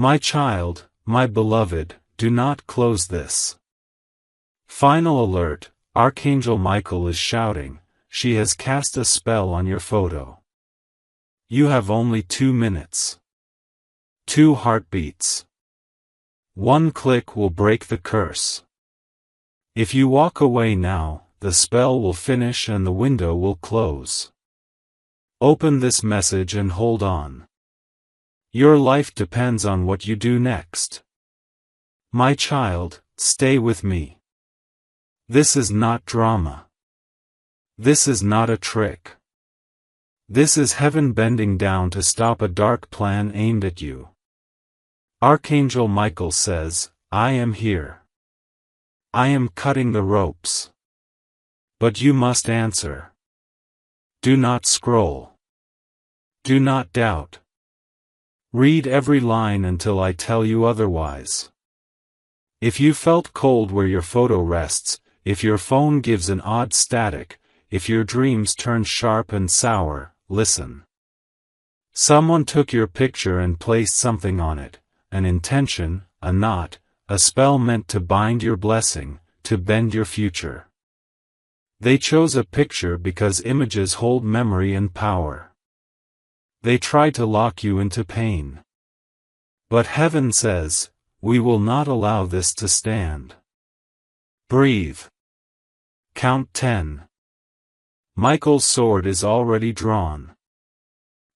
My child, my beloved, do not close this. Final alert, Archangel Michael is shouting, she has cast a spell on your photo. You have only 2 minutes. 2 heartbeats. 1 click will break the curse. If you walk away now, the spell will finish and the window will close. Open this message and hold on. Your life depends on what you do next. My child, stay with me. This is not drama. This is not a trick. This is heaven bending down to stop a dark plan aimed at you. Archangel Michael says, I am here. I am cutting the ropes. But you must answer. Do not scroll. Do not doubt. Read every line until I tell you otherwise. If you felt cold where your photo rests, if your phone gives an odd static, if your dreams turn sharp and sour, listen. Someone took your picture and placed something on it, an intention, a knot, a spell meant to bind your blessing, to bend your future. They chose a picture because images hold memory and power. They tried to lock you into pain. But heaven says, we will not allow this to stand. Breathe. Count 10. Michael's sword is already drawn.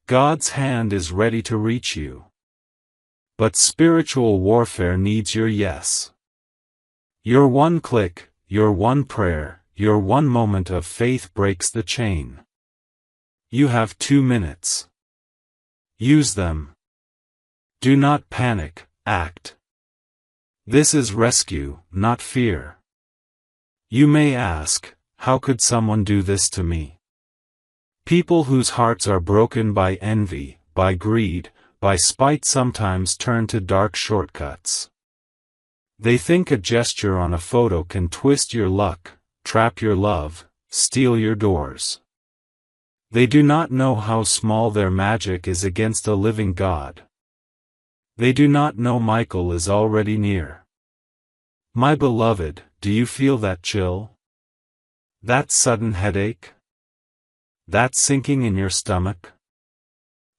God's hand is ready to reach you. But spiritual warfare needs your yes. Your one click, your one prayer, your one moment of faith breaks the chain. You have 2 minutes. Use them. Do not panic, act. This is rescue, not fear. You may ask, how could someone do this to me? People whose hearts are broken by envy, by greed, by spite sometimes turn to dark shortcuts. They think a gesture on a photo can twist your luck, trap your love, steal your doors. They do not know how small their magic is against a living God. They do not know Michael is already near. My beloved, do you feel that chill? That sudden headache? That sinking in your stomach?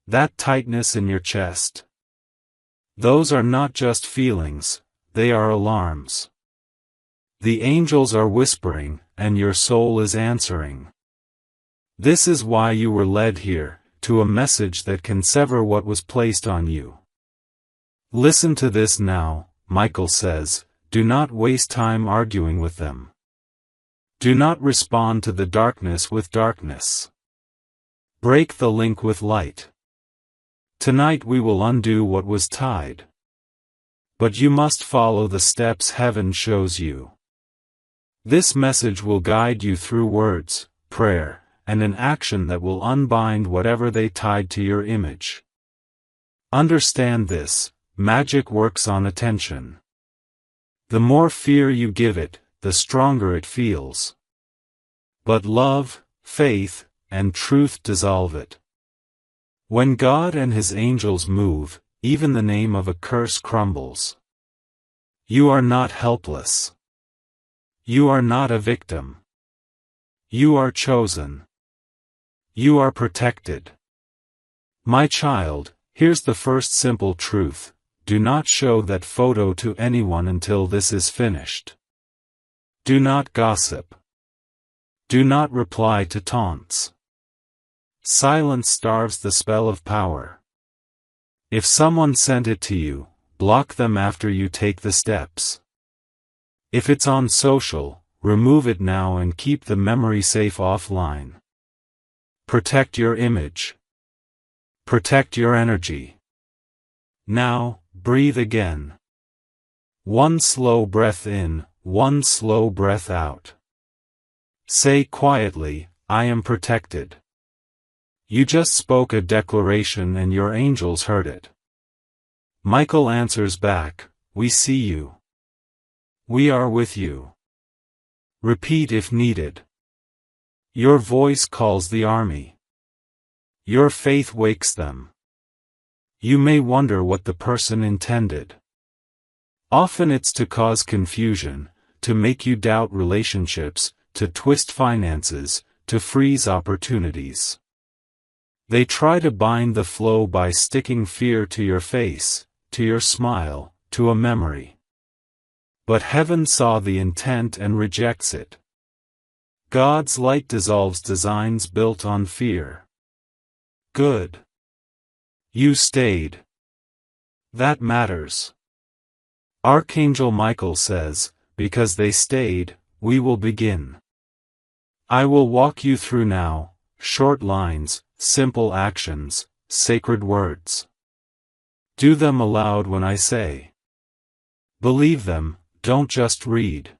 That tightness in your chest? Those are not just feelings, they are alarms. The angels are whispering, and your soul is answering. This is why you were led here, to a message that can sever what was placed on you. Listen to this now, Michael says, do not waste time arguing with them. Do not respond to the darkness with darkness. Break the link with light. Tonight we will undo what was tied. But you must follow the steps heaven shows you. This message will guide you through words, prayer, and an action that will unbind whatever they tied to your image. Understand this, magic works on attention. The more fear you give it, the stronger it feels. But love, faith, and truth dissolve it. When God and His angels move, even the name of a curse crumbles. You are not helpless. You are not a victim. You are chosen. You are protected. My child, here's the first simple truth. Do not show that photo to anyone until this is finished. Do not gossip. Do not reply to taunts. Silence starves the spell of power. If someone sent it to you, block them after you take the steps. If it's on social, remove it now and keep the memory safe offline. Protect your image. Protect your energy. Now, breathe again. One slow breath in, one slow breath out. Say quietly, I am protected. You just spoke a declaration and your angels heard it. Michael answers back, we see you. We are with you. Repeat if needed. Your voice calls the army. Your faith wakes them. You may wonder what the person intended. Often it's to cause confusion, to make you doubt relationships, to twist finances, to freeze opportunities. They try to bind the flow by sticking fear to your face, to your smile, to a memory. But heaven saw the intent and rejects it. God's light dissolves designs built on fear. Good. You stayed. That matters. Archangel Michael says, because they stayed, we will begin. I will walk you through now, short lines, simple actions, sacred words. Do them aloud when I say. Believe them, don't just read.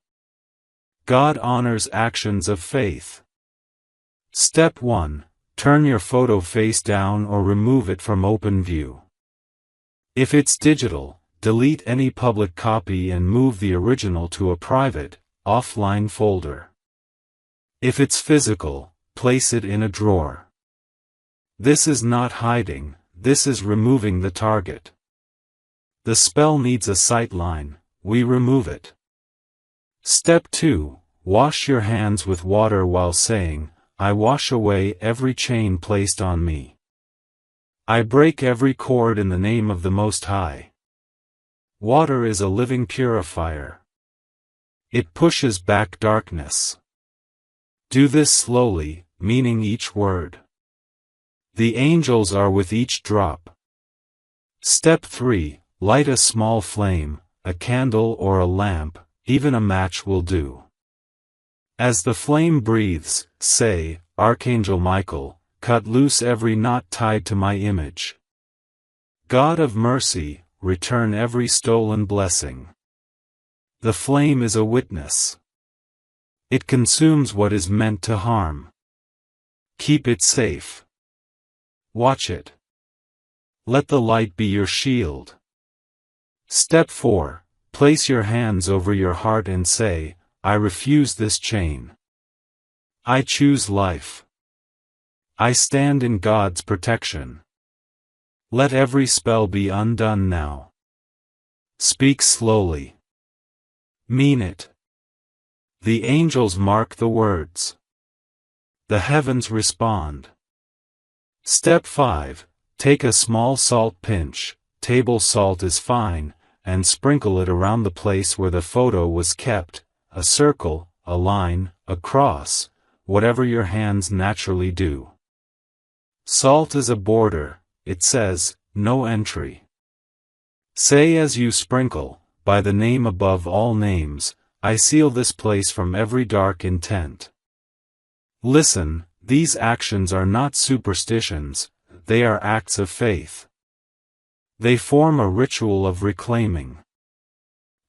God honors actions of faith. Step 1. Turn your photo face down or remove it from open view. If it's digital, delete any public copy and move the original to a private, offline folder. If it's physical, place it in a drawer. This is not hiding, this is removing the target. The spell needs a sight line, we remove it. Step 2. Wash your hands with water while saying, I wash away every chain placed on me. I break every cord in the name of the Most High. Water is a living purifier. It pushes back darkness. Do this slowly, meaning each word. The angels are with each drop. Step 3. Light a small flame, a candle or a lamp, even a match will do. As the flame breathes, say, Archangel Michael, cut loose every knot tied to my image. God of mercy, return every stolen blessing. The flame is a witness. It consumes what is meant to harm. Keep it safe. Watch it. Let the light be your shield. Step 4. Place your hands over your heart and say, I refuse this chain. I choose life. I stand in God's protection. Let every spell be undone now. Speak slowly. Mean it. The angels mark the words. The heavens respond. Step 5. Take a small salt pinch, table salt is fine, and sprinkle it around the place where the photo was kept, a circle, a line, a cross, whatever your hands naturally do. Salt is a border, it says, no entry. Say as you sprinkle, by the name above all names, I seal this place from every dark intent. Listen, these actions are not superstitions, they are acts of faith. They form a ritual of reclaiming.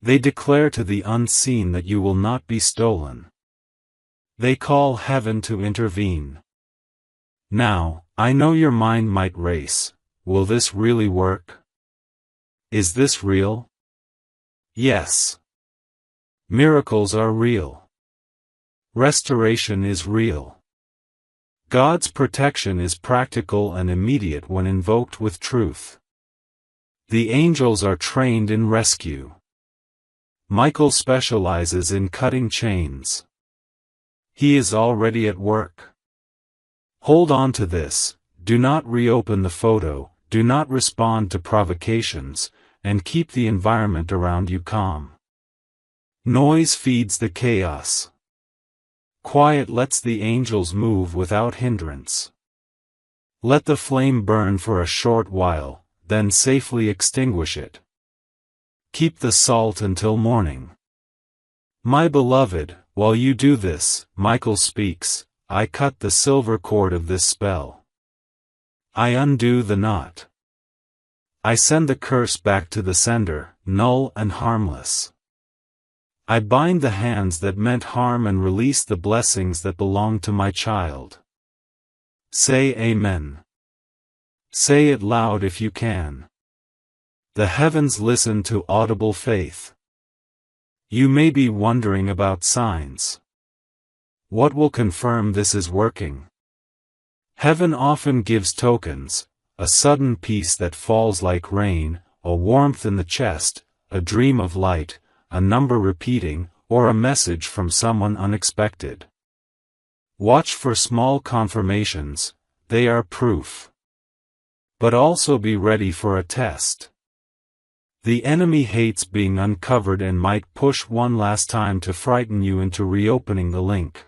They declare to the unseen that you will not be stolen. They call heaven to intervene. Now, I know your mind might race. Will this really work? Is this real? Yes. Miracles are real. Restoration is real. God's protection is practical and immediate when invoked with truth. The angels are trained in rescue. Michael specializes in cutting chains. He is already at work. Hold on to this, do not reopen the photo, do not respond to provocations, and keep the environment around you calm. Noise feeds the chaos. Quiet lets the angels move without hindrance. Let the flame burn for a short while, then safely extinguish it. Keep the salt until morning. My beloved, while you do this, Michael speaks, I cut the silver cord of this spell. I undo the knot. I send the curse back to the sender, null and harmless. I bind the hands that meant harm and release the blessings that belong to my child. Say Amen. Say it loud if you can. The heavens listen to audible faith. You may be wondering about signs. What will confirm this is working? Heaven often gives tokens, a sudden peace that falls like rain, a warmth in the chest, a dream of light, a number repeating, or a message from someone unexpected. Watch for small confirmations, they are proof. But also be ready for a test. The enemy hates being uncovered and might push one last time to frighten you into reopening the link.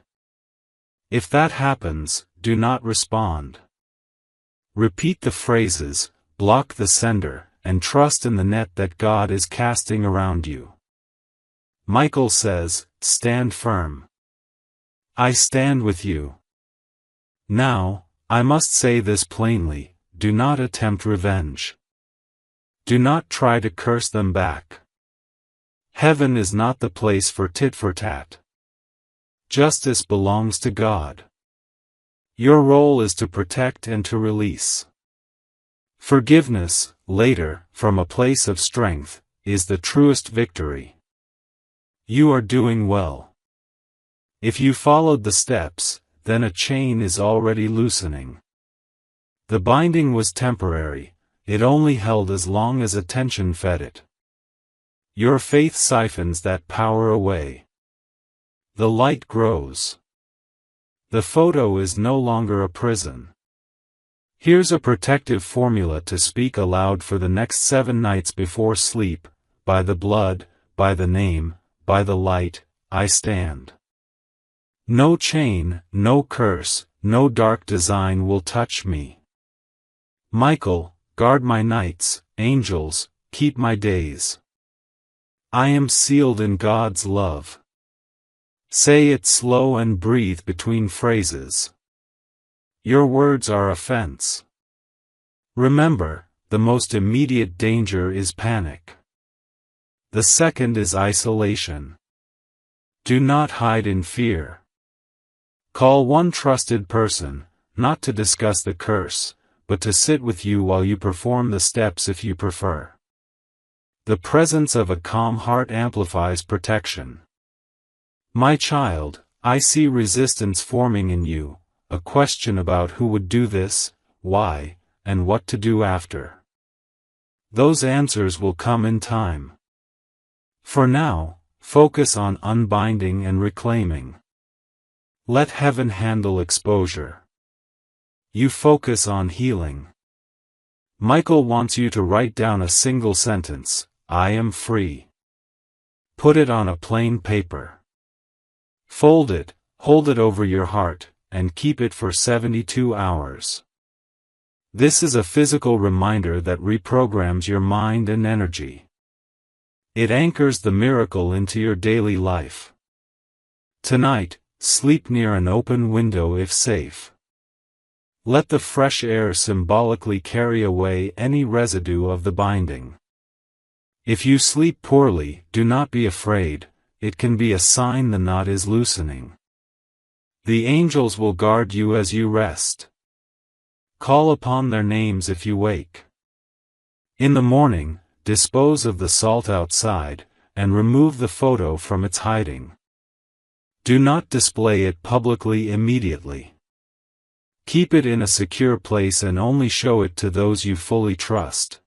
If that happens, do not respond. Repeat the phrases, block the sender, and trust in the net that God is casting around you. Michael says, "Stand firm. I stand with you." Now, I must say this plainly, do not attempt revenge. Do not try to curse them back. Heaven is not the place for tit-for-tat. Justice belongs to God. Your role is to protect and to release. Forgiveness, later, from a place of strength, is the truest victory. You are doing well. If you followed the steps, then a chain is already loosening. The binding was temporary, it only held as long as attention fed it. Your faith siphons that power away. The light grows. The photo is no longer a prison. Here's a protective formula to speak aloud for the next 7 nights before sleep: by the blood, by the name, by the light, I stand. No chain, no curse, no dark design will touch me. Michael, guard my nights, angels, keep my days. I am sealed in God's love. Say it slow and breathe between phrases. Your words are a fence. Remember, the most immediate danger is panic. The second is isolation. Do not hide in fear. Call one trusted person, not to discuss the curse, but to sit with you while you perform the steps if you prefer. The presence of a calm heart amplifies protection. My child, I see resistance forming in you, a question about who would do this, why, and what to do after. Those answers will come in time. For now, focus on unbinding and reclaiming. Let heaven handle exposure. You focus on healing. Michael wants you to write down a single sentence: I am free. Put it on a plain paper. Fold it, hold it over your heart, and keep it for 72 hours. This is a physical reminder that reprograms your mind and energy. It anchors the miracle into your daily life. Tonight, sleep near an open window if safe. Let the fresh air symbolically carry away any residue of the binding. If you sleep poorly, do not be afraid, it can be a sign the knot is loosening. The angels will guard you as you rest. Call upon their names if you wake. In the morning, dispose of the salt outside, and remove the photo from its hiding. Do not display it publicly immediately. Keep it in a secure place and only show it to those you fully trust.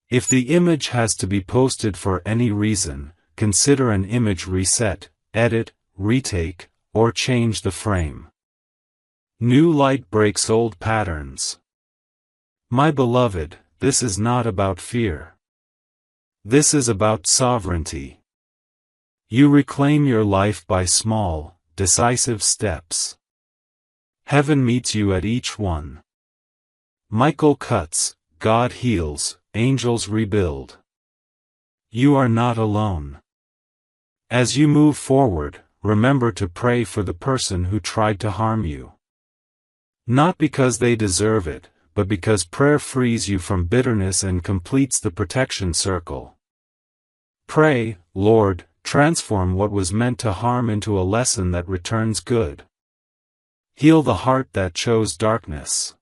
If the image has to be posted for any reason, consider an image reset, edit, retake, or change the frame. New light breaks old patterns. My beloved, this is not about fear. This is about sovereignty. You reclaim your life by small, decisive steps. Heaven meets you at each one. Michael cuts, God heals, angels rebuild. You are not alone. As you move forward, remember to pray for the person who tried to harm you. Not because they deserve it, but because prayer frees you from bitterness and completes the protection circle. Pray, Lord, transform what was meant to harm into a lesson that returns good. Heal the heart that chose darkness.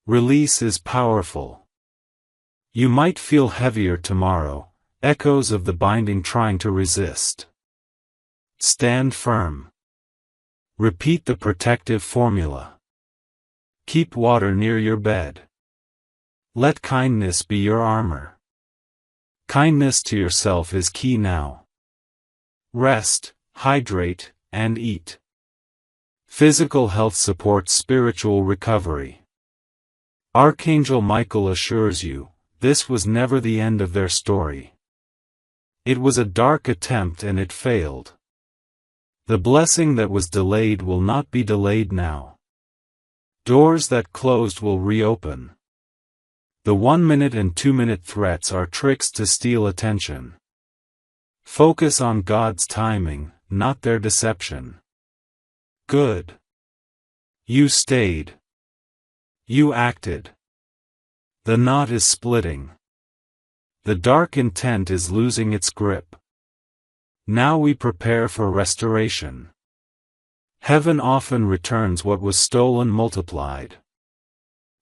Release is powerful. You might feel heavier tomorrow, echoes of the binding trying to resist. Stand firm. Repeat the protective formula. Keep water near your bed. Let kindness be your armor. Kindness to yourself is key now. Rest, hydrate, and eat. Physical health supports spiritual recovery. Archangel Michael assures you, this was never the end of their story. It was a dark attempt and it failed. The blessing that was delayed will not be delayed now. Doors that closed will reopen. The 1-minute and 2-minute threats are tricks to steal attention. Focus on God's timing, not their deception. Good. You stayed. You acted. The knot is splitting. The dark intent is losing its grip. Now we prepare for restoration. Heaven often returns what was stolen multiplied.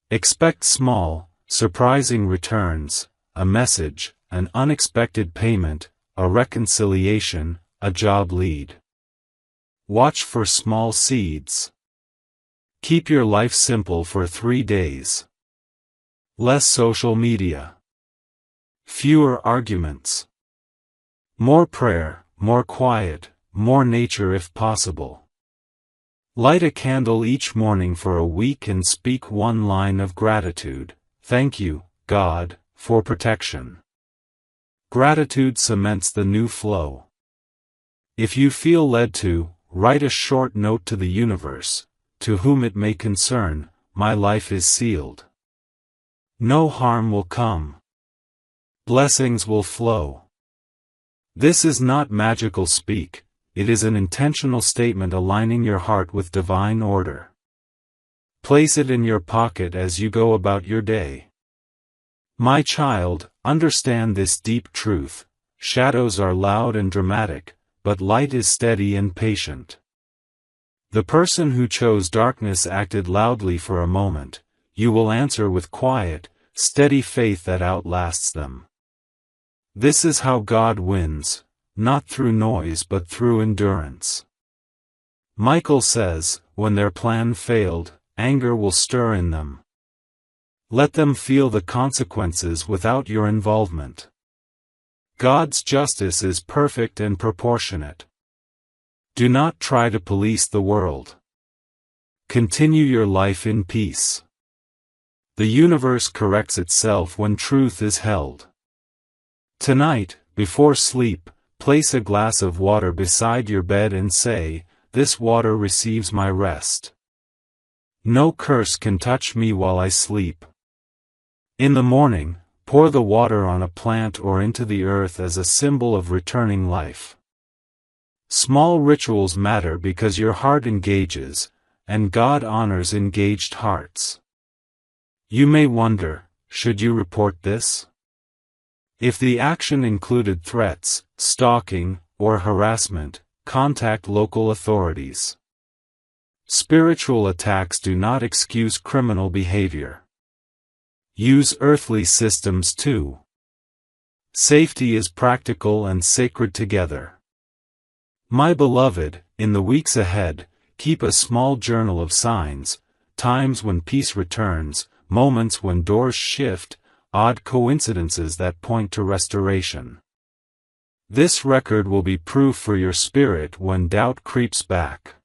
Expect small, surprising returns, a message, an unexpected payment, a reconciliation, a job lead. Watch for small seeds. Keep your life simple for 3 days. Less social media. Fewer arguments. More prayer, more quiet, more nature if possible. Light a candle each morning for a week and speak one line of gratitude. Thank you, God, for protection. Gratitude cements the new flow. If you feel led to, write a short note to the universe, to whom it may concern, my life is sealed. No harm will come. Blessings will flow. This is not magical speak, it is an intentional statement aligning your heart with divine order. Place it in your pocket as you go about your day. My child, understand this deep truth: shadows are loud and dramatic, but light is steady and patient. The person who chose darkness acted loudly for a moment. You will answer with quiet, steady faith that outlasts them. This is how God wins, not through noise but through endurance. Michael says, when their plan failed, anger will stir in them. Let them feel the consequences without your involvement. God's justice is perfect and proportionate. Do not try to police the world. Continue your life in peace. The universe corrects itself when truth is held. Tonight, before sleep, place a glass of water beside your bed and say, "This water receives my rest. No curse can touch me while I sleep." In the morning, pour the water on a plant or into the earth as a symbol of returning life. Small rituals matter because your heart engages, and God honors engaged hearts. You may wonder, should you report this? If the action included threats, stalking, or harassment, contact local authorities. Spiritual attacks do not excuse criminal behavior. Use earthly systems too. Safety is practical and sacred together. My beloved, in the weeks ahead, keep a small journal of signs, times when peace returns, moments when doors shift, odd coincidences that point to restoration. This record will be proof for your spirit when doubt creeps back.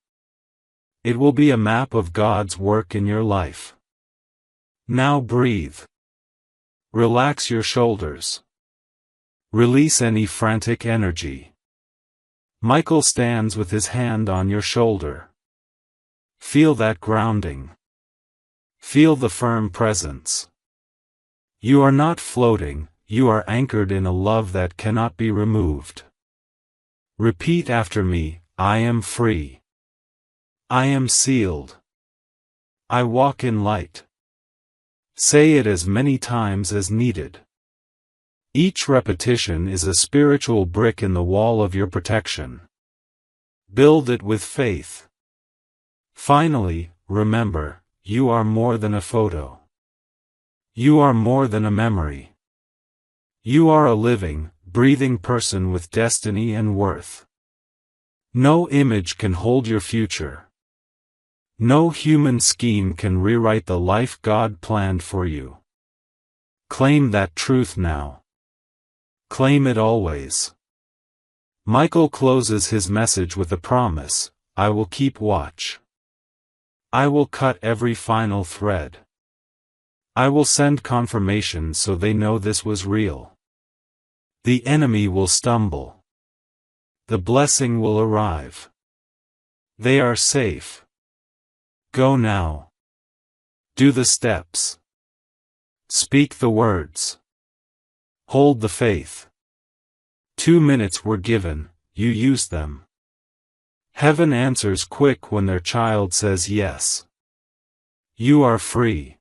It will be a map of God's work in your life. Now breathe. Relax your shoulders. Release any frantic energy. Michael stands with his hand on your shoulder. Feel that grounding. Feel the firm presence. You are not floating, you are anchored in a love that cannot be removed. Repeat after me, I am free. I am sealed. I walk in light. Say it as many times as needed. Each repetition is a spiritual brick in the wall of your protection. Build it with faith. Finally, remember, you are more than a photo. You are more than a memory. You are a living, breathing person with destiny and worth. No image can hold your future. No human scheme can rewrite the life God planned for you. Claim that truth now. Claim it always. Michael closes his message with a promise: I will keep watch. I will cut every final thread. I will send confirmation so they know this was real. The enemy will stumble. The blessing will arrive. They are safe. Go now. Do the steps. Speak the words. Hold the faith. 2 minutes were given, you used them. Heaven answers quick when their child says yes. You are free.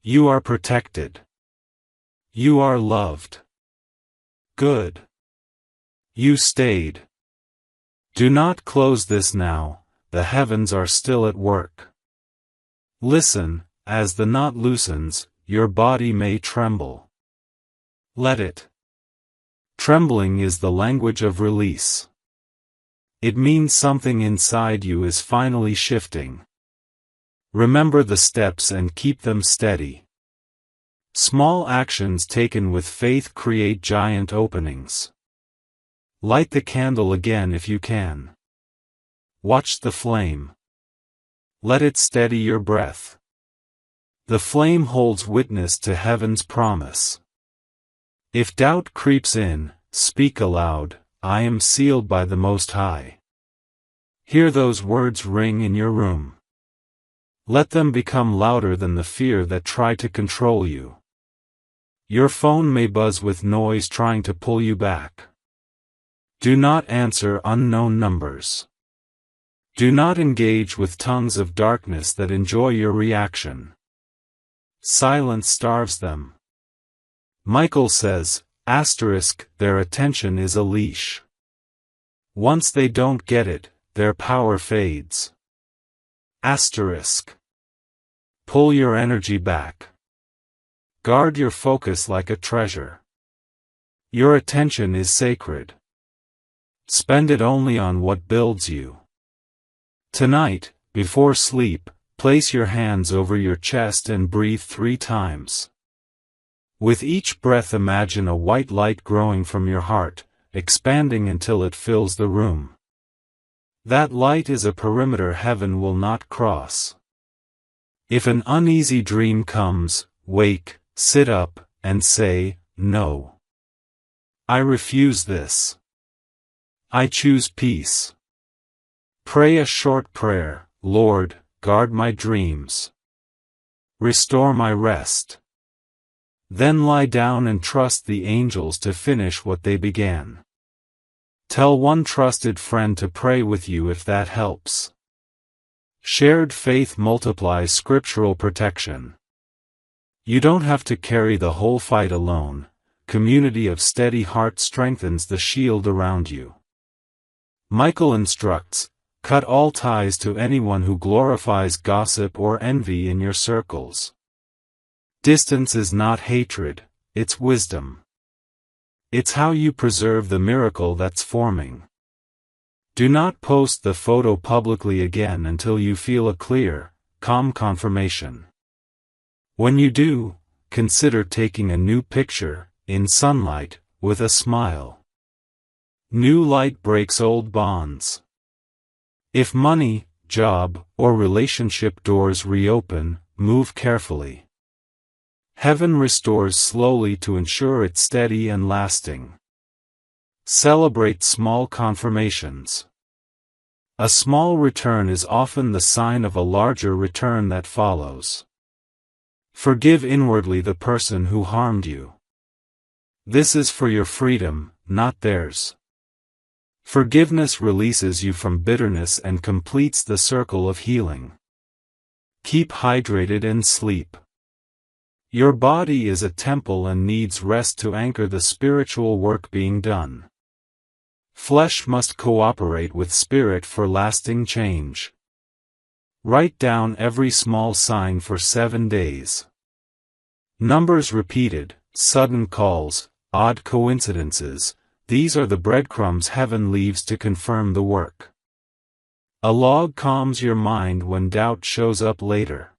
You are protected. You are loved. Good. You stayed. Do not close this now, the heavens are still at work. Listen, as the knot loosens, your body may tremble. Let it. Trembling is the language of release. It means something inside you is finally shifting. Remember the steps and keep them steady. Small actions taken with faith create giant openings. Light the candle again if you can. Watch the flame. Let it steady your breath. The flame holds witness to heaven's promise. If doubt creeps in, speak aloud, I am sealed by the Most High. Hear those words ring in your room. Let them become louder than the fear that tried to control you. Your phone may buzz with noise trying to pull you back. Do not answer unknown numbers. Do not engage with tongues of darkness that enjoy your reaction. Silence starves them. Michael says, their attention is a leash. Once they don't get it, their power fades. Pull your energy back. Guard your focus like a treasure. Your attention is sacred. Spend it only on what builds you. Tonight, before sleep, place your hands over your chest and breathe 3 times. With each breath imagine a white light growing from your heart, expanding until it fills the room. That light is a perimeter heaven will not cross. If an uneasy dream comes, wake, sit up, and say, no. I refuse this. I choose peace. Pray a short prayer, Lord, guard my dreams. Restore my rest. Then lie down and trust the angels to finish what they began. Tell one trusted friend to pray with you if that helps. Shared faith multiplies scriptural protection. You don't have to carry the whole fight alone. Community of steady heart strengthens the shield around you. Michael instructs, cut all ties to anyone who glorifies gossip or envy in your circles. Distance is not hatred, it's wisdom. It's how you preserve the miracle that's forming. Do not post the photo publicly again until you feel a clear, calm confirmation. When you do, consider taking a new picture, in sunlight, with a smile. New light breaks old bonds. If money, job, or relationship doors reopen, move carefully. Heaven restores slowly to ensure it's steady and lasting. Celebrate small confirmations. A small return is often the sign of a larger return that follows. Forgive inwardly the person who harmed you. This is for your freedom, not theirs. Forgiveness releases you from bitterness and completes the circle of healing. Keep hydrated and sleep. Your body is a temple and needs rest to anchor the spiritual work being done. Flesh must cooperate with spirit for lasting change. Write down every small sign for 7 days. Numbers repeated, sudden calls, odd coincidences, these are the breadcrumbs heaven leaves to confirm the work. A log calms your mind when doubt shows up later.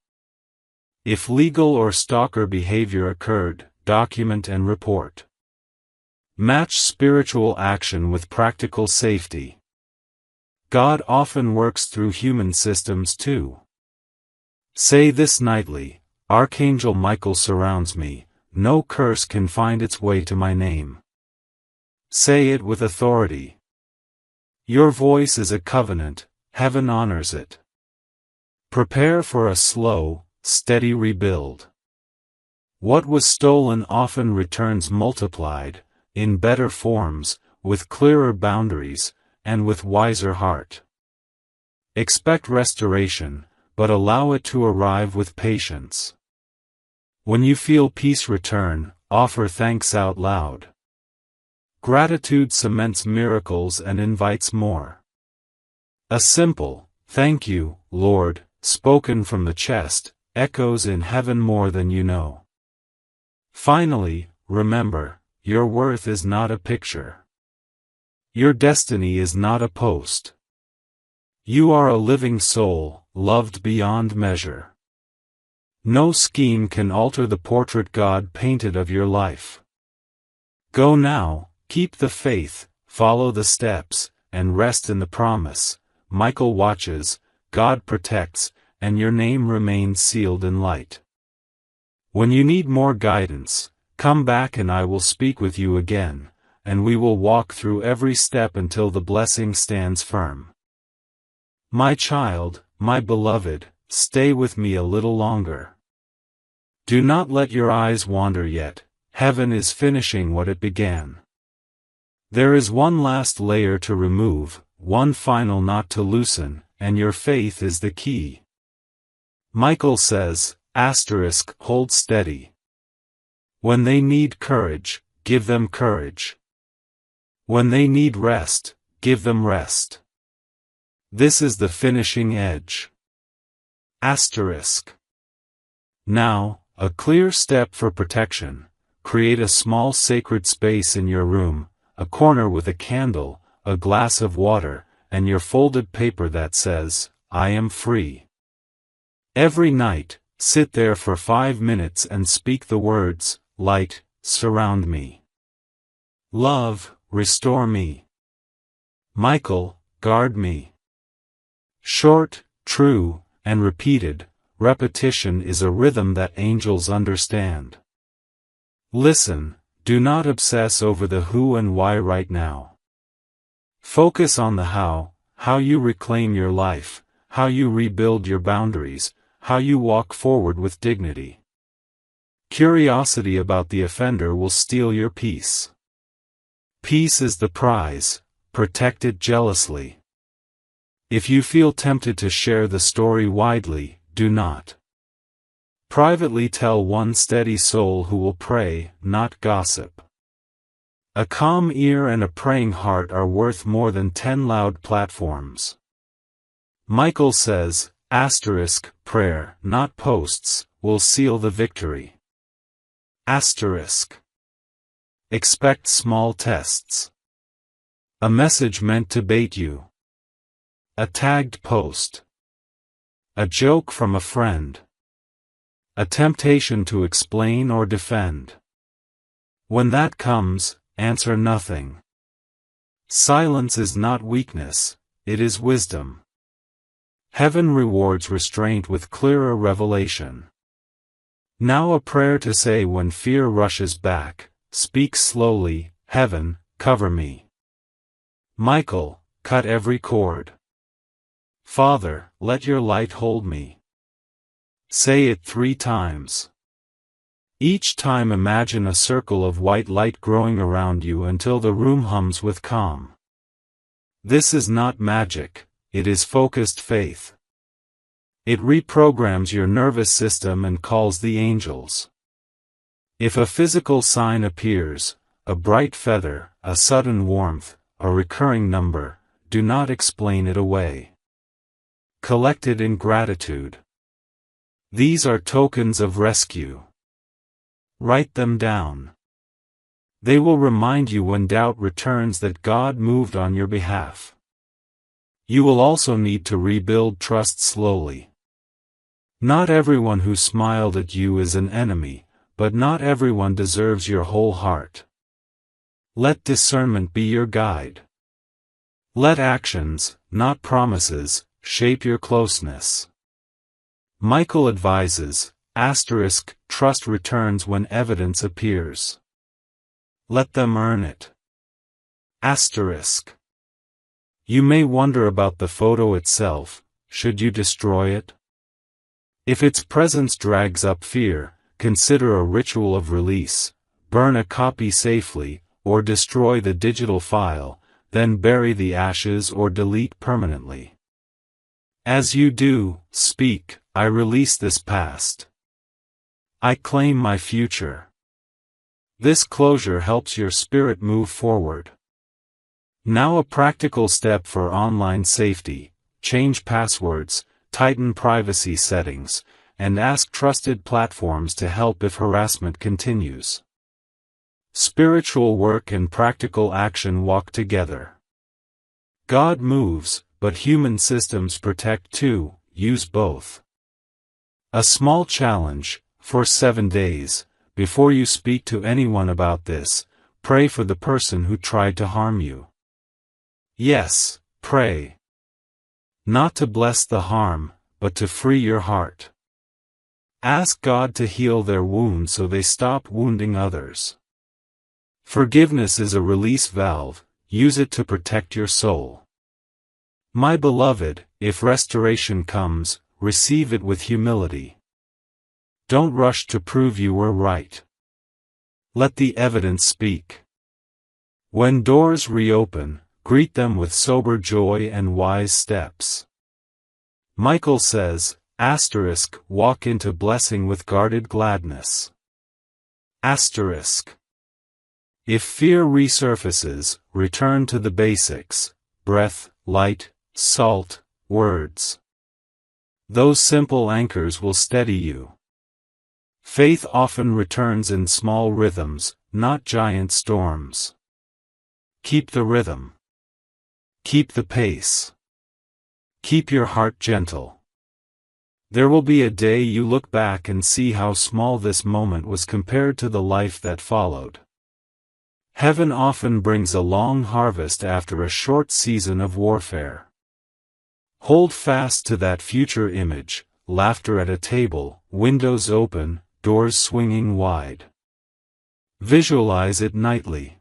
If legal or stalker behavior occurred, document and report. Match spiritual action with practical safety. God often works through human systems too. Say this nightly: Archangel Michael surrounds me, no curse can find its way to my name. Say it with authority. Your voice is a covenant, heaven honors it. Prepare for a slow, steady rebuild. What was stolen often returns multiplied, in better forms, with clearer boundaries, and with wiser heart. Expect restoration, but allow it to arrive with patience. When you feel peace return, offer thanks out loud. Gratitude cements miracles and invites more. A simple, "Thank you, Lord," spoken from the chest, echoes in heaven more than you know. Finally, remember, your worth is not a picture. Your destiny is not a post. You are a living soul, loved beyond measure. No scheme can alter the portrait God painted of your life. Go now, keep the faith, follow the steps, and rest in the promise. Michael watches, God protects, and your name remains sealed in light. When you need more guidance, come back and I will speak with you again, and we will walk through every step until the blessing stands firm. My child, my beloved, stay with me a little longer. Do not let your eyes wander yet, heaven is finishing what it began. There is one last layer to remove, one final knot to loosen, and your faith is the key. Michael says, *hold steady. When they need courage, give them courage. When they need rest, give them rest. This is the finishing edge. Now, a clear step for protection. Create a small sacred space in your room, a corner with a candle, a glass of water, and your folded paper that says, "I am free." Every night, sit there for 5 minutes and speak the words, "Light, surround me. Love, restore me. Michael, guard me." Short, true, and repeated, repetition is a rhythm that angels understand. Listen, do not obsess over the who and why right now. Focus on the how you reclaim your life, how you rebuild your boundaries, how you walk forward with dignity. Curiosity about the offender will steal your peace. Peace is the prize, protect it jealously. If you feel tempted to share the story widely, do not. Privately tell one steady soul who will pray, not gossip. A calm ear and a praying heart are worth more than 10 loud platforms. Michael says, prayer, not posts, will seal the victory. Expect small tests. A message meant to bait you. A tagged post. A joke from a friend. A temptation to explain or defend. When that comes, answer nothing. Silence is not weakness, it is wisdom. Heaven rewards restraint with clearer revelation. Now a prayer to say when fear rushes back, speak slowly, "Heaven, cover me." Michael, cut every cord. Father, let your light hold me. Say it 3 times. Each time imagine a circle of white light growing around you until the room hums with calm. This is not magic, it is focused faith. It reprograms your nervous system and calls the angels. If a physical sign appears, a bright feather, a sudden warmth, a recurring number, do not explain it away. Collect it in gratitude. These are tokens of rescue. Write them down. They will remind you when doubt returns that God moved on your behalf. You will also need to rebuild trust slowly. Not everyone who smiled at you is an enemy, but not everyone deserves your whole heart. Let discernment be your guide. Let actions, not promises, shape your closeness. Michael advises, trust returns when evidence appears. Let them earn it. You may wonder about the photo itself. Should you destroy it? If its presence drags up fear, consider a ritual of release, burn a copy safely, or destroy the digital file, then bury the ashes or delete permanently. As you do, speak, I release this past. I claim my future. This closure helps your spirit move forward. Now a practical step for online safety: change passwords, tighten privacy settings, and ask trusted platforms to help if harassment continues. Spiritual work and practical action walk together. God moves, but human systems protect too. Use both. A small challenge: for 7 days, before you speak to anyone about this, pray for the person who tried to harm you. Yes, pray. Not to bless the harm, but to free your heart. Ask God to heal their wounds so they stop wounding others. Forgiveness is a release valve. Use it to protect your soul. My beloved, if restoration comes, receive it with humility. Don't rush to prove you were right. Let the evidence speak. When doors reopen, greet them with sober joy and wise steps. Michael says, walk into blessing with guarded gladness. If fear resurfaces, return to the basics: breath, light, salt, words. Those simple anchors will steady you. Faith often returns in small rhythms, not giant storms. Keep the rhythm. Keep the pace. Keep your heart gentle. There will be a day you look back and see how small this moment was compared to the life that followed. Heaven often brings a long harvest after a short season of warfare. Hold fast to that future image: laughter at a table, windows open, doors swinging wide. Visualize it nightly.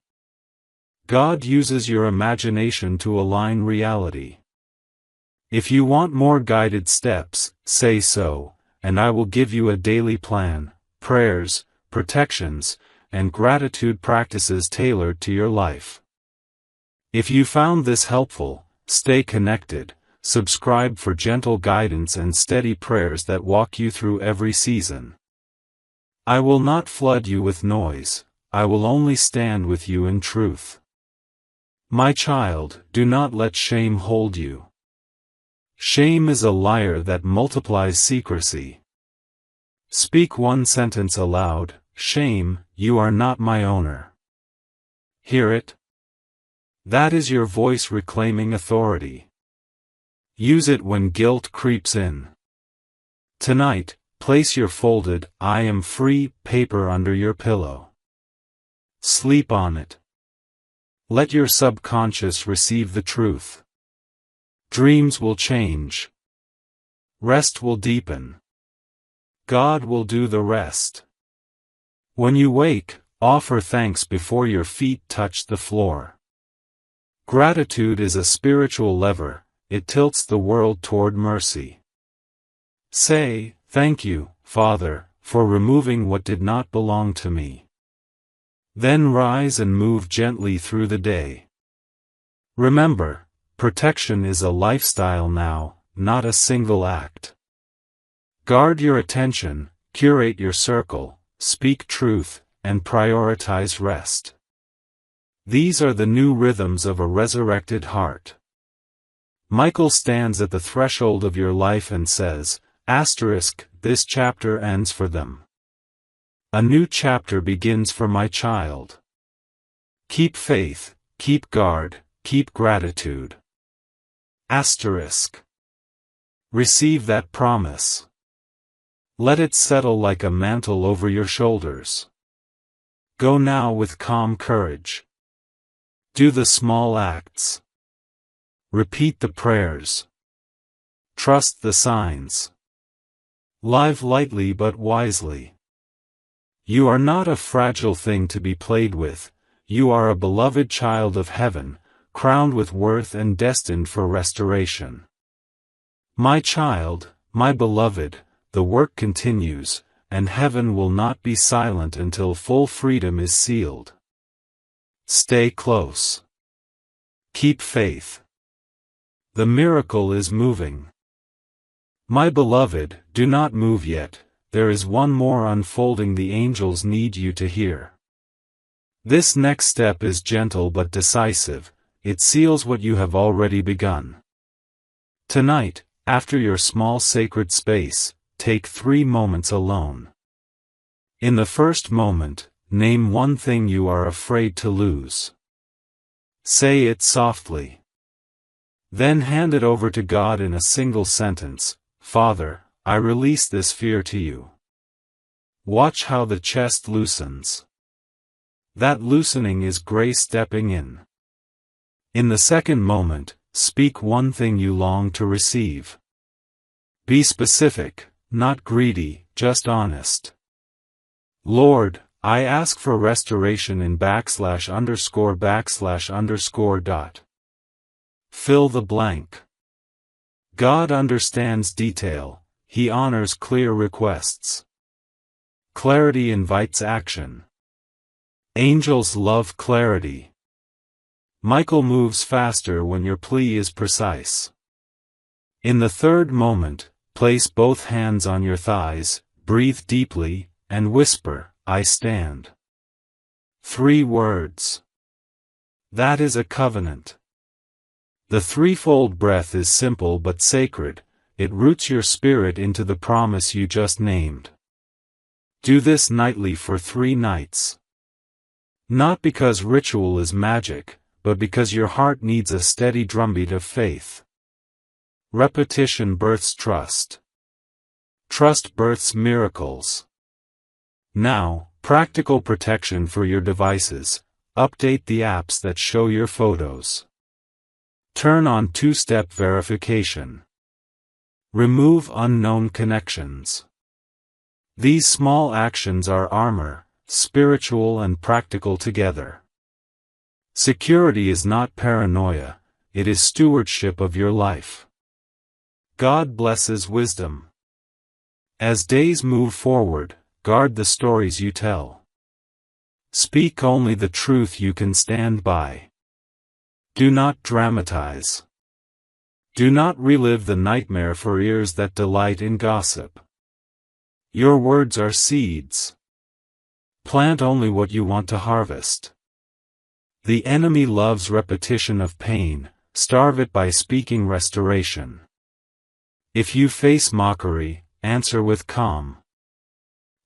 God uses your imagination to align reality. If you want more guided steps, say so, and I will give you a daily plan: prayers, protections, and gratitude practices tailored to your life. If you found this helpful, stay connected. Subscribe for gentle guidance and steady prayers that walk you through every season. I will not flood you with noise. I will only stand with you in truth. My child, do not let shame hold you. Shame is a liar that multiplies secrecy. Speak one sentence aloud: shame, you are not my owner. Hear it? That is your voice reclaiming authority. Use it when guilt creeps in. Tonight, place your folded "I am free" paper under your pillow. Sleep on it. Let your subconscious receive the truth. Dreams will change. Rest will deepen. God will do the rest. When you wake, offer thanks before your feet touch the floor. Gratitude is a spiritual lever. It tilts the world toward mercy. Say, "Thank you, Father, for removing what did not belong to me." Then rise and move gently through the day. Remember, protection is a lifestyle now, not a single act. Guard your attention, curate your circle, speak truth, and prioritize rest. These are the new rhythms of a resurrected heart. Michael stands at the threshold of your life and says, "This chapter ends for them. A new chapter begins for my child." Keep faith, keep guard, keep gratitude. Receive that promise. Let it settle like a mantle over your shoulders. Go now with calm courage. Do the small acts. Repeat the prayers. Trust the signs. Live lightly but wisely. You are not a fragile thing to be played with, you are a beloved child of heaven, crowned with worth and destined for restoration. My child, my beloved, the work continues, and heaven will not be silent until full freedom is sealed. Stay close. Keep faith. The miracle is moving. My beloved, do not move yet, there is one more unfolding the angels need you to hear. This next step is gentle but decisive, it seals what you have already begun. Tonight, after your small sacred space, take 3 moments alone. In the first moment, name one thing you are afraid to lose. Say it softly. Then hand it over to God in a single sentence. Father, I release this fear to you. Watch how the chest loosens. That loosening is grace stepping in. In the second moment, speak one thing you long to receive. Be specific, not greedy, just honest. Lord, I ask for restoration in /____. Fill the blank. God understands detail, He honors clear requests. Clarity invites action. Angels love clarity. Michael moves faster when your plea is precise. In the third moment, place both hands on your thighs, breathe deeply, and whisper, I stand. 3 words. That is a covenant. The threefold breath is simple but sacred, it roots your spirit into the promise you just named. Do this nightly for 3 nights. Not because ritual is magic, but because your heart needs a steady drumbeat of faith. Repetition births trust. Trust births miracles. Now, practical protection for your devices. Update the apps that show your photos. Turn on 2-step verification. Remove unknown connections. These small actions are armor, spiritual and practical together. Security is not paranoia, it is stewardship of your life. God blesses wisdom. As days move forward, guard the stories you tell. Speak only the truth you can stand by. Do not dramatize. Do not relive the nightmare for ears that delight in gossip. Your words are seeds. Plant only what you want to harvest. The enemy loves repetition of pain, starve it by speaking restoration. If you face mockery, answer with calm.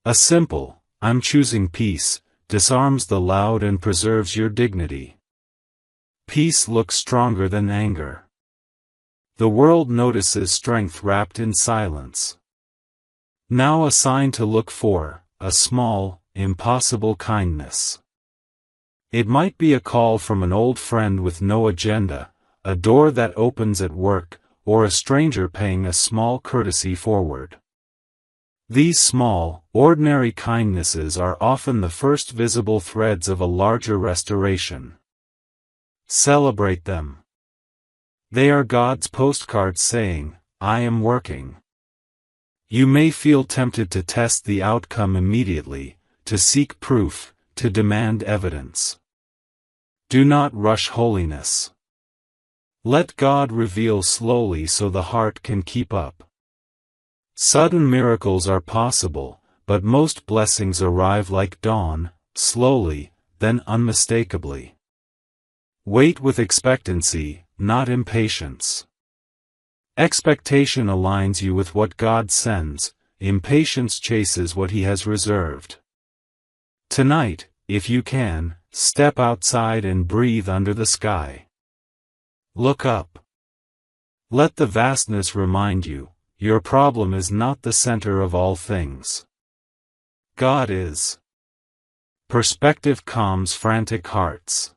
A simple, I'm choosing peace, disarms the loud and preserves your dignity. Peace looks stronger than anger. The world notices strength wrapped in silence. Now a sign to look for, a small, impossible kindness. It might be a call from an old friend with no agenda, a door that opens at work, or a stranger paying a small courtesy forward. These small, ordinary kindnesses are often the first visible threads of a larger restoration. Celebrate them. They are God's postcards saying, I am working. You may feel tempted to test the outcome immediately, to seek proof, to demand evidence. Do not rush holiness. Let God reveal slowly so the heart can keep up. Sudden miracles are possible, but most blessings arrive like dawn, slowly, then unmistakably. Wait with expectancy, not impatience. Expectation aligns you with what God sends, impatience chases what He has reserved. Tonight, if you can, step outside and breathe under the sky. Look up. Let the vastness remind you, your problem is not the center of all things. God is. Perspective calms frantic hearts.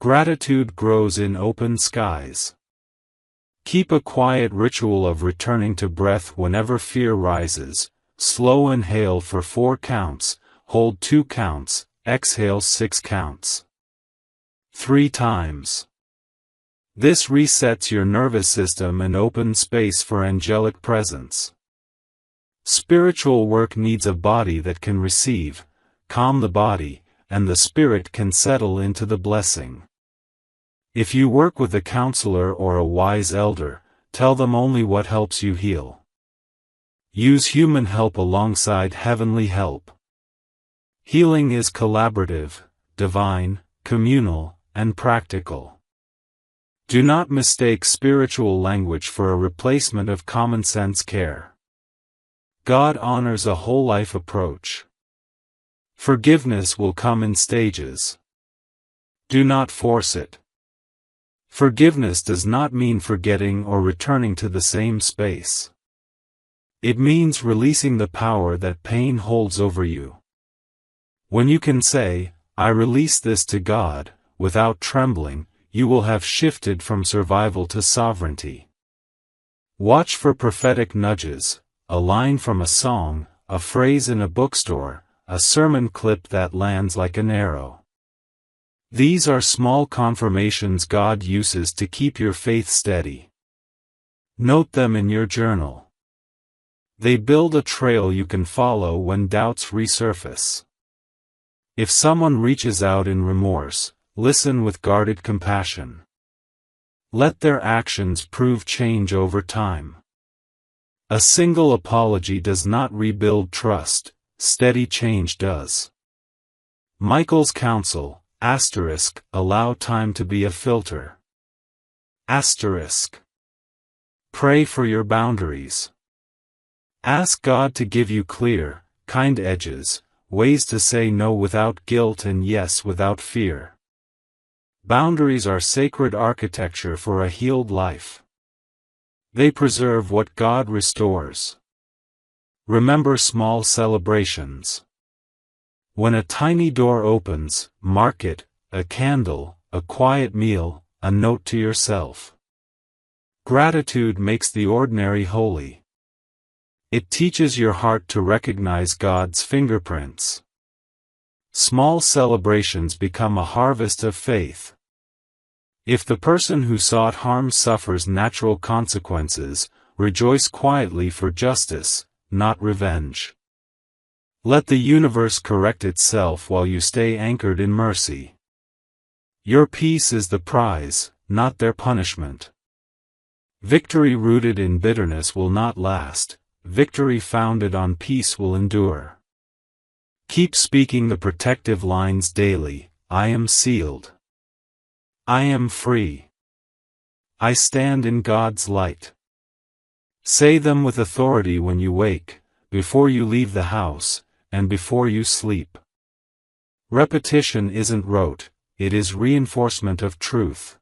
Gratitude grows in open skies. Keep a quiet ritual of returning to breath whenever fear rises. Slow inhale for 4 counts, hold 2 counts, exhale 6 counts. 3 times. This resets your nervous system and opens space for angelic presence. Spiritual work needs a body that can receive, calm the body, and the spirit can settle into the blessing. If you work with a counselor or a wise elder, tell them only what helps you heal. Use human help alongside heavenly help. Healing is collaborative, divine, communal, and practical. Do not mistake spiritual language for a replacement of common sense care. God honors a whole life approach. Forgiveness will come in stages. Do not force it. Forgiveness does not mean forgetting or returning to the same space. It means releasing the power that pain holds over you. When you can say, "I release this to God," without trembling, you will have shifted from survival to sovereignty. Watch for prophetic nudges, a line from a song, a phrase in a bookstore, a sermon clip that lands like an arrow. These are small confirmations God uses to keep your faith steady. Note them in your journal. They build a trail you can follow when doubts resurface. If someone reaches out in remorse, listen with guarded compassion. Let their actions prove change over time. A single apology does not rebuild trust, steady change does. Michael's counsel, allow time to be a filter. Pray for your boundaries. Ask God to give you clear, kind edges, ways to say no without guilt and yes without fear. Boundaries are sacred architecture for a healed life. They preserve what God restores. Remember small celebrations. When a tiny door opens, mark it, a candle, a quiet meal, a note to yourself. Gratitude makes the ordinary holy. It teaches your heart to recognize God's fingerprints. Small celebrations become a harvest of faith. If the person who sought harm suffers natural consequences, rejoice quietly for justice, not revenge. Let the universe correct itself while you stay anchored in mercy. Your peace is the prize, not their punishment. Victory rooted in bitterness will not last. Victory founded on peace will endure. Keep speaking the protective lines daily. I am sealed. I am free. I stand in God's light. Say them with authority when you wake, before you leave the house, and before you sleep. Repetition isn't rote, it is reinforcement of truth.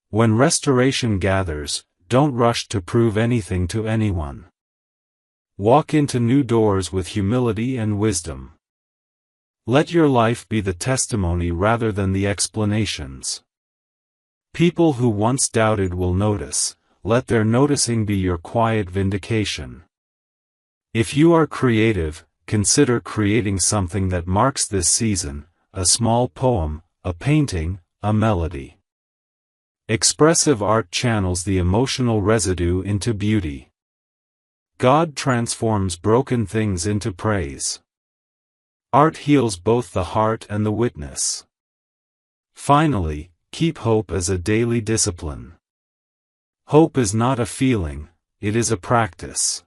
When restoration gathers, don't rush to prove anything to anyone. Walk into new doors with humility and wisdom. Let your life be the testimony rather than the explanations. People who once doubted will notice, let their noticing be your quiet vindication. If you are creative, consider creating something that marks this season, a small poem, a painting, a melody. Expressive art channels the emotional residue into beauty. God transforms broken things into praise. Art heals both the heart and the witness. Finally, keep hope as a daily discipline. Hope is not a feeling, it is a practice.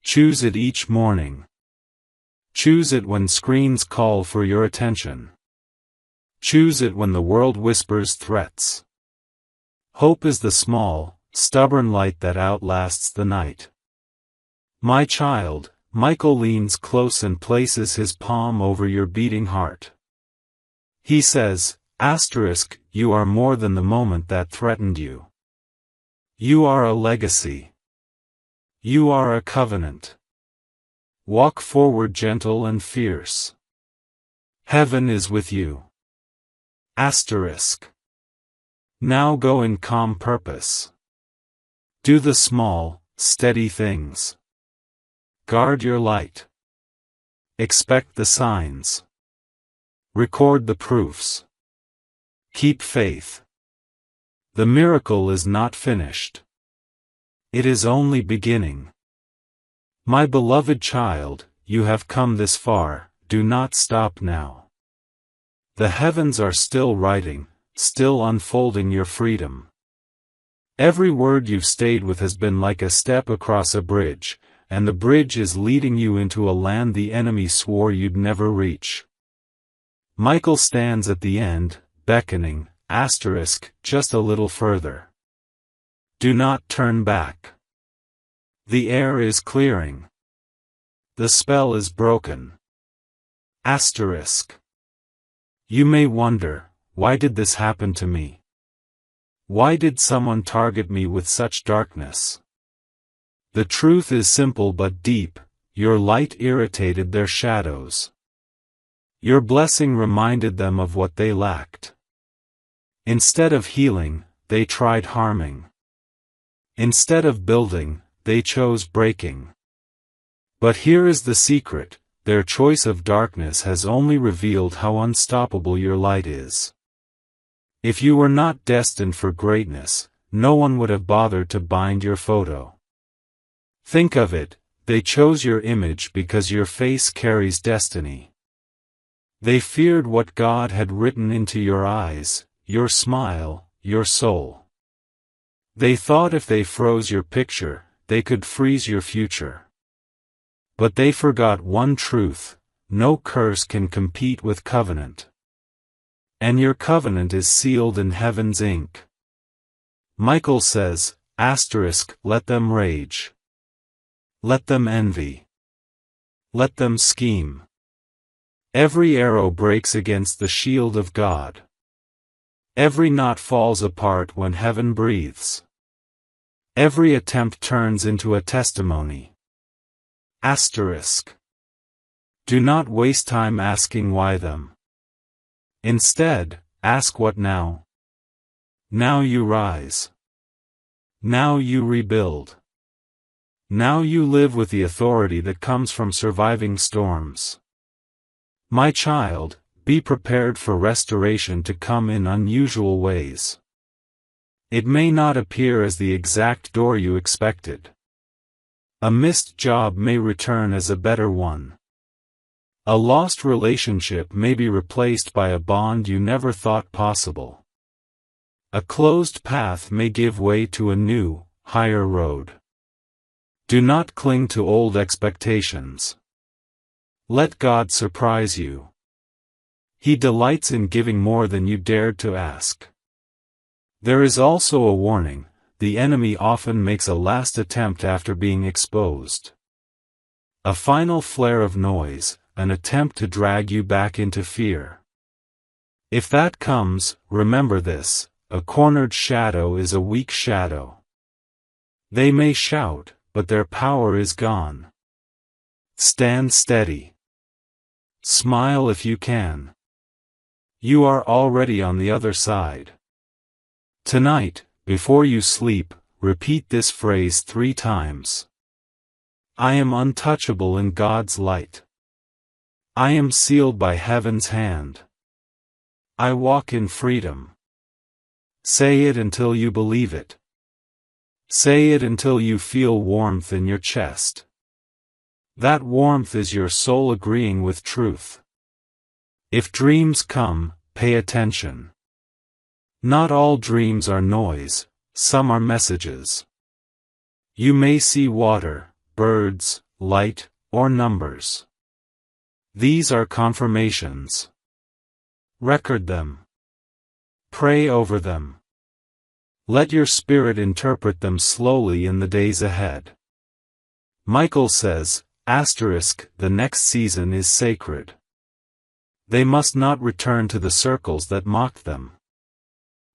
Choose it each morning. Choose it when screens call for your attention. Choose it when the world whispers threats. Hope is the small, stubborn light that outlasts the night. My child, Michael leans close and places his palm over your beating heart. He says, you are more than the moment that threatened you. You are a legacy. You are a covenant. Walk forward gentle and fierce. Heaven is with you. Asterisk. Now go in calm purpose. Do the small, steady things. Guard your light. Expect the signs. Record the proofs. Keep faith. The miracle is not finished. It is only beginning. My beloved child, you have come this far, do not stop now. The heavens are still writing, still unfolding your freedom. Every word you've stayed with has been like a step across a bridge, and the bridge is leading you into a land the enemy swore you'd never reach. Michael stands at the end, beckoning, asterisk, just a little further. Do not turn back. The air is clearing. The spell is broken. Asterisk. You may wonder, why did this happen to me? Why did someone target me with such darkness? The truth is simple but deep, your light irritated their shadows. Your blessing reminded them of what they lacked. Instead of healing, they tried harming. Instead of building, they chose breaking. But here is the secret, their choice of darkness has only revealed how unstoppable your light is. If you were not destined for greatness, no one would have bothered to bind your photo. Think of it, they chose your image because your face carries destiny. They feared what God had written into your eyes, your smile, your soul. They thought if they froze your picture, they could freeze your future. But they forgot one truth, no curse can compete with covenant. And your covenant is sealed in heaven's ink. Michael says, asterisk, let them rage. Let them envy. Let them scheme. Every arrow breaks against the shield of God. Every knot falls apart when heaven breathes. Every attempt turns into a testimony. Asterisk. Do not waste time asking why them. Instead, ask what now? Now you rise. Now you rebuild. Now you live with the authority that comes from surviving storms. My child, be prepared for restoration to come in unusual ways. It may not appear as the exact door you expected. A missed job may return as a better one. A lost relationship may be replaced by a bond you never thought possible. A closed path may give way to a new, higher road. Do not cling to old expectations. Let God surprise you. He delights in giving more than you dared to ask. There is also a warning, the enemy often makes a last attempt after being exposed. A final flare of noise, an attempt to drag you back into fear. If that comes, remember this, a cornered shadow is a weak shadow. They may shout, but their power is gone. Stand steady. Smile if you can. You are already on the other side. Tonight, before you sleep, repeat this phrase 3 times. I am untouchable in God's light. I am sealed by heaven's hand. I walk in freedom. Say it until you believe it. Say it until you feel warmth in your chest. That warmth is your soul agreeing with truth. If dreams come, pay attention. Not all dreams are noise, some are messages. You may see water, birds, light, or numbers. These are confirmations. Record them. Pray over them. Let your spirit interpret them slowly in the days ahead. Michael says, asterisk, the next season is sacred. They must not return to the circles that mocked them.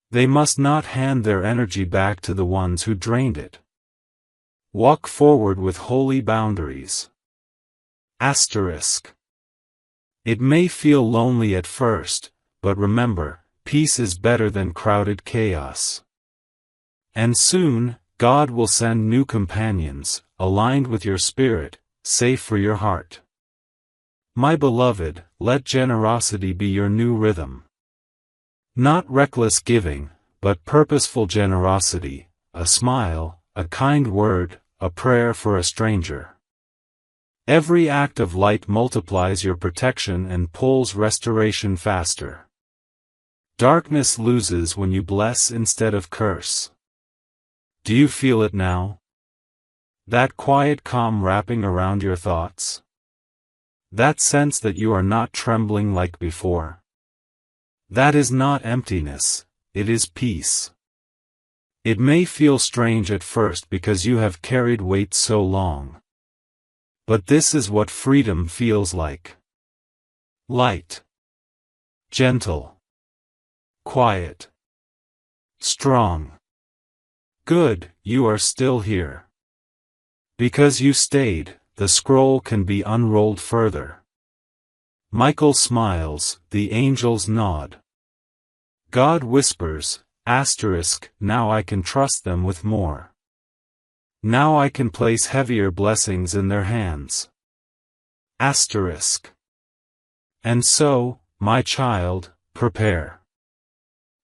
They must not hand their energy back to the ones who drained it. Walk forward with holy boundaries. Asterisk. It may feel lonely at first, but remember, peace is better than crowded chaos. And soon, God will send new companions, aligned with your spirit, safe for your heart. My beloved, let generosity be your new rhythm. Not reckless giving, but purposeful generosity, a smile, a kind word, a prayer for a stranger. Every act of light multiplies your protection and pulls restoration faster. Darkness loses when you bless instead of curse. Do you feel it now? That quiet calm wrapping around your thoughts? That sense that you are not trembling like before? That is not emptiness, it is peace. It may feel strange at first because you have carried weight so long. But this is what freedom feels like. Light. Gentle. Quiet. Strong. Good, you are still here. Because you stayed, the scroll can be unrolled further. Michael smiles, the angels nod. God whispers, now I can trust them with more. Now I can place heavier blessings in their hands. And so, my child, prepare.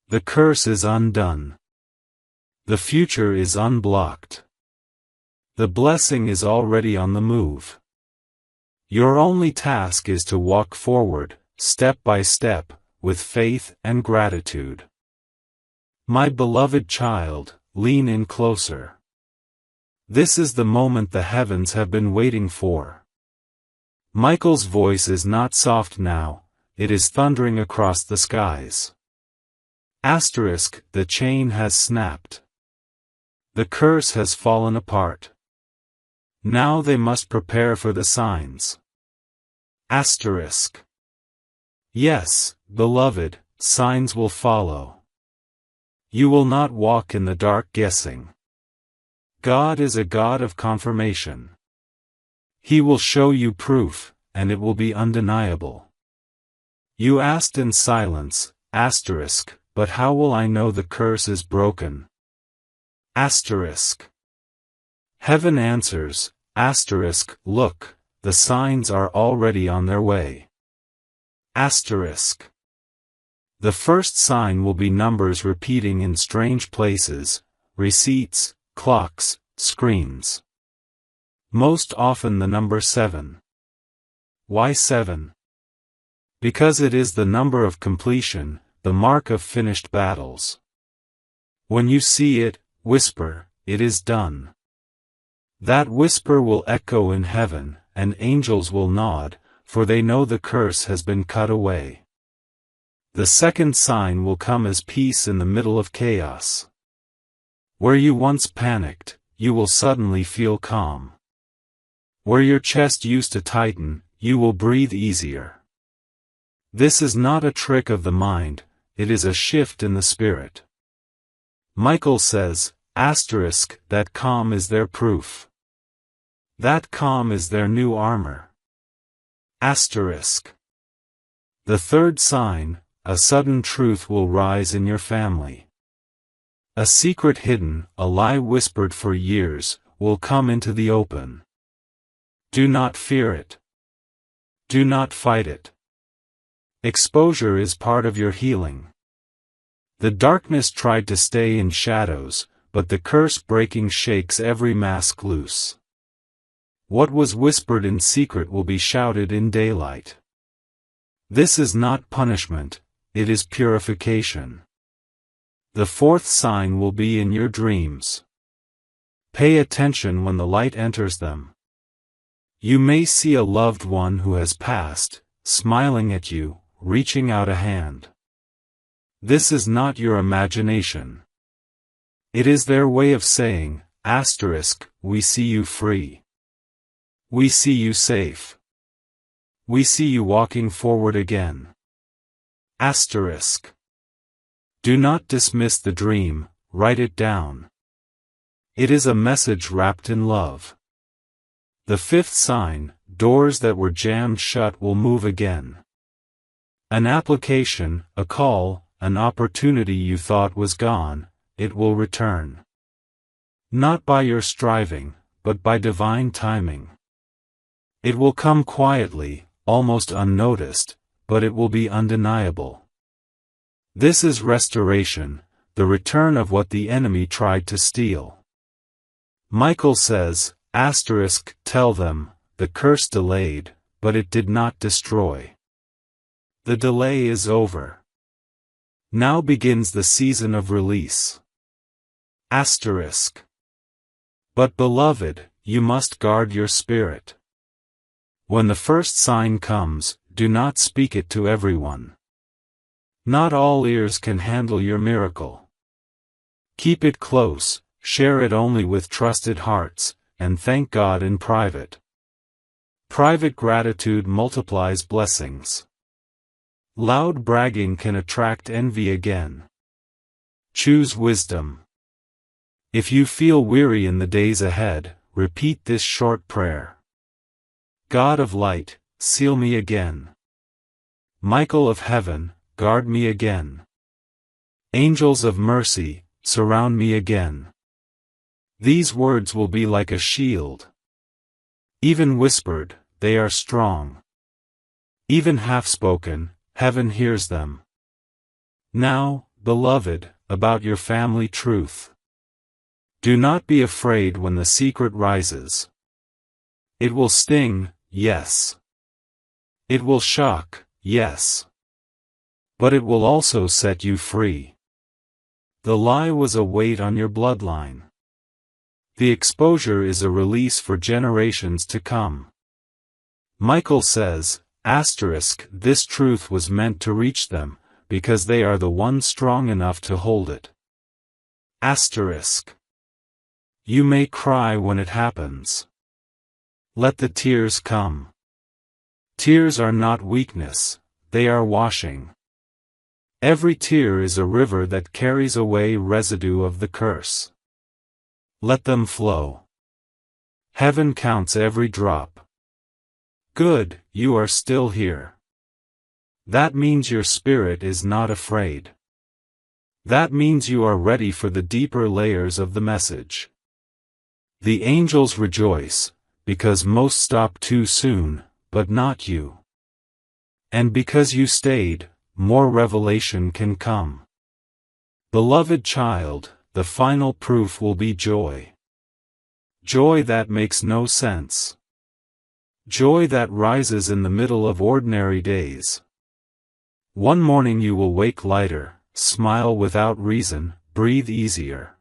The curse is undone. The future is unblocked. The blessing is already on the move. Your only task is to walk forward, step by step, with faith and gratitude. My beloved child, lean in closer. This is the moment the heavens have been waiting for. Michael's voice is not soft now, it is thundering across the skies. The chain has snapped. The curse has fallen apart. Now they must prepare for the signs. Yes, beloved, signs will follow. You will not walk in the dark guessing. God is a God of confirmation. He will show you proof, and it will be undeniable. You asked in silence, but how will I know the curse is broken? Heaven answers, look, the signs are already on their way. The first sign will be numbers repeating in strange places, receipts, clocks, screens. Most often the number 7. Why 7? Because it is the number of completion, the mark of finished battles. When you see it, whisper, it is done. That whisper will echo in heaven, and angels will nod, for they know the curse has been cut away. The second sign will come as peace in the middle of chaos. Where you once panicked, you will suddenly feel calm. Where your chest used to tighten, you will breathe easier. This is not a trick of the mind, it is a shift in the spirit. Michael says, that calm is their proof. That calm is their new armor. The third sign, a sudden truth will rise in your family. A secret hidden, a lie whispered for years, will come into the open. Do not fear it. Do not fight it. Exposure is part of your healing. The darkness tried to stay in shadows, but the curse-breaking shakes every mask loose. What was whispered in secret will be shouted in daylight. This is not punishment, it is purification. The fourth sign will be in your dreams. Pay attention when the light enters them. You may see a loved one who has passed, smiling at you, reaching out a hand. This is not your imagination. It is their way of saying, we see you free. We see you safe. We see you walking forward again. Do not dismiss the dream, write it down. It is a message wrapped in love. The fifth sign, doors that were jammed shut will move again. An application, a call, an opportunity you thought was gone, it will return. Not by your striving, but by divine timing. It will come quietly, almost unnoticed, but it will be undeniable. This is restoration, the return of what the enemy tried to steal. Michael says, tell them, the curse delayed, but it did not destroy. The delay is over. Now begins the season of release. But beloved, you must guard your spirit. When the first sign comes, do not speak it to everyone. Not all ears can handle your miracle. Keep it close, share it only with trusted hearts, and thank God in private. Private gratitude multiplies blessings. Loud bragging can attract envy again. Choose wisdom. If you feel weary in the days ahead, repeat this short prayer. God of light, seal me again. Michael of heaven, guard me again. Angels of mercy, surround me again. These words will be like a shield. Even whispered, they are strong. Even half-spoken, heaven hears them. Now, beloved, about your family truth. Do not be afraid when the secret rises. It will sting, yes. It will shock, yes. But it will also set you free. The lie was a weight on your bloodline. The exposure is a release for generations to come. Michael says, this truth was meant to reach them, because they are the ones strong enough to hold it. You may cry when it happens. Let the tears come. Tears are not weakness, they are washing. Every tear is a river that carries away residue of the curse. Let them flow. Heaven counts every drop. Good, you are still here. That means your spirit is not afraid. That means you are ready for the deeper layers of the message. The angels rejoice, because most stop too soon, but not you. And because you stayed, more revelation can come. Beloved child, the final proof will be joy. Joy that makes no sense. Joy that rises in the middle of ordinary days. One morning you will wake lighter, smile without reason, breathe easier.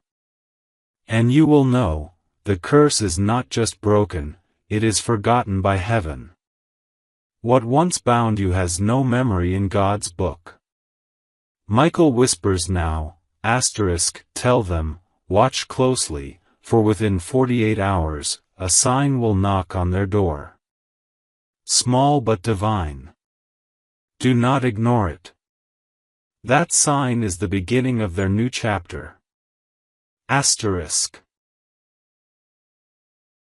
And you will know, the curse is not just broken, it is forgotten by heaven. What once bound you has no memory in God's book. Michael whispers now, tell them, watch closely, for within 48 hours, a sign will knock on their door. Small but divine. Do not ignore it. That sign is the beginning of their new chapter.